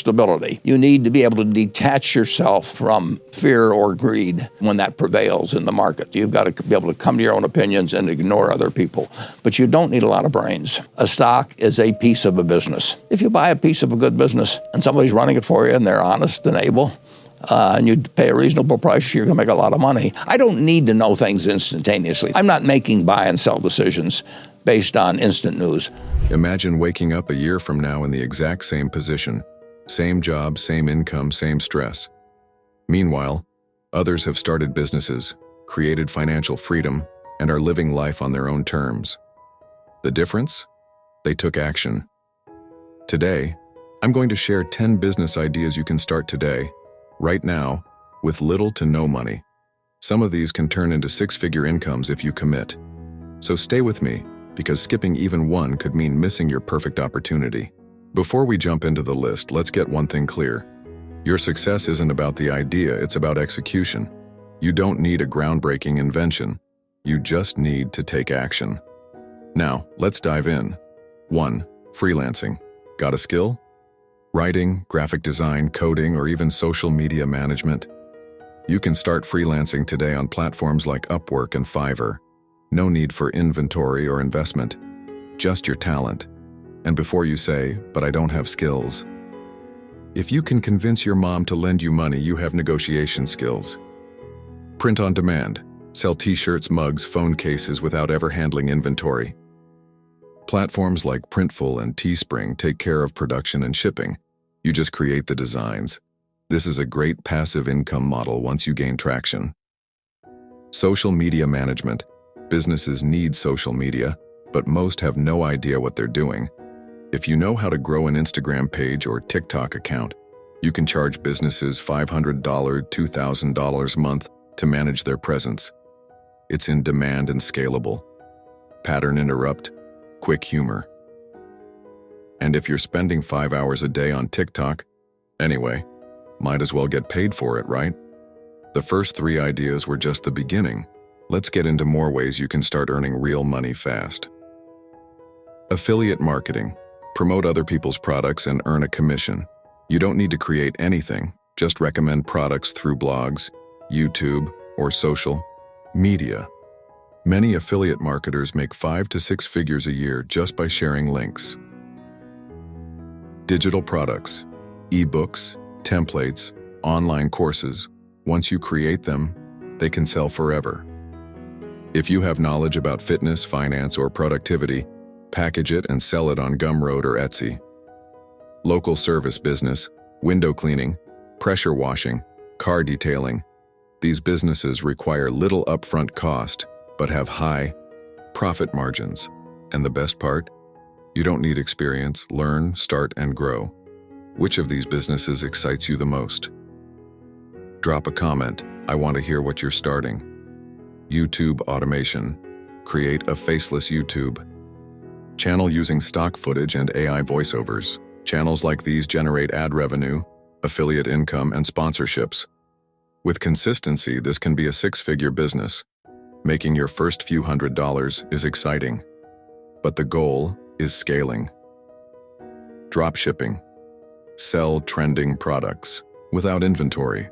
stability. You need to be able to detach yourself from fear or greed when that prevails in the market. You've got to be able to come to your own opinions and ignore other people. But you don't need a lot of brains. A stock is a piece of a business. If you buy a piece of a good business and somebody's running it for you and they're honest and able, and you pay a reasonable price, you're going to make a lot of money. I don't need to know things instantaneously. I'm not making buy and sell decisions based on instant news. Imagine waking up a year from now in the exact same position. Same job, same income, same stress. Meanwhile, others have started businesses, created financial freedom, and are living life on their own terms. The difference? They took action. Today, I'm going to share 10 business ideas you can start today, right now, with little to no money. Some of these can turn into six-figure incomes if you commit. So stay with me, because skipping even one could mean missing your perfect opportunity. Before we jump into the list, let's get one thing clear. Your success isn't about the idea, it's about execution. You don't need a groundbreaking invention. You just need to take action. Now, let's dive in. 1. Freelancing. Got a skill? Writing, graphic design, coding, or even social media management? You can start freelancing today on platforms like Upwork and Fiverr. No need for inventory or investment, just your talent. And before you say, "But I don't have skills," if you can convince your mom to lend you money, you have negotiation skills. Print on demand. Sell t-shirts, mugs, phone cases without ever handling inventory. Platforms like Printful and Teespring take care of production and shipping. You just create the designs. This is a great passive income model once you gain traction. Social media management. Businesses need social media, but most have no idea what they're doing. If you know how to grow an Instagram page or TikTok account, you can charge businesses $500, $2,000 a month to manage their presence. It's in demand and scalable. Pattern interrupt, quick humor. And if you're spending 5 hours a day on TikTok, anyway, might as well get paid for it, right? The first 3 ideas were just the beginning. Let's get into more ways you can start earning real money fast. Affiliate marketing. Promote other people's products and earn a commission. You don't need to create anything, just recommend products through blogs, YouTube, or social media. Many affiliate marketers make 5 to 6 figures a year just by sharing links. Digital products, ebooks, templates, online courses. Once you create them, they can sell forever. If you have knowledge about fitness, finance, or productivity, package it and sell it on Gumroad or Etsy. Local service business, window cleaning, pressure washing, car detailing. These businesses require little upfront cost, but have high profit margins. And the best part? You don't need experience. Learn, start, and grow. Which of these businesses excites you the most? Drop a comment. I want to hear what you're starting. YouTube automation. Create a faceless YouTube channel using stock footage and AI voiceovers. Channels like these generate ad revenue, affiliate income, and sponsorships. With consistency, this can be a 6-figure business. Making your first few $100s is exciting, but the goal is scaling. Dropshipping. Sell trending products without inventory.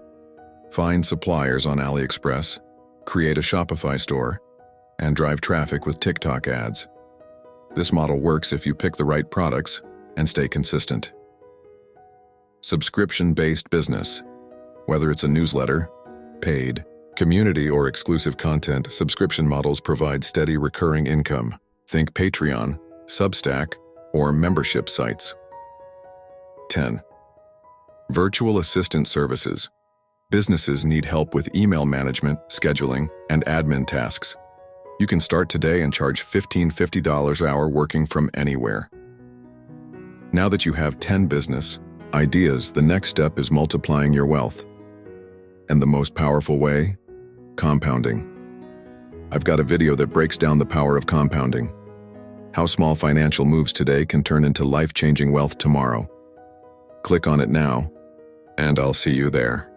Find suppliers on AliExpress, create a Shopify store, and drive traffic with TikTok ads. This model works if you pick the right products and stay consistent. Subscription-based business. Whether it's a newsletter, paid, community, or exclusive content, subscription models provide steady recurring income. Think Patreon, Substack, or membership sites. 10. Virtual assistant services. Businesses need help with email management, scheduling, and admin tasks. You can start today and charge $50 an hour working from anywhere. Now that you have 10 business ideas, the next step is multiplying your wealth. And the most powerful way? Compounding. I've got a video that breaks down the power of compounding. How small financial moves today can turn into life-changing wealth tomorrow. Click on it now, and I'll see you there.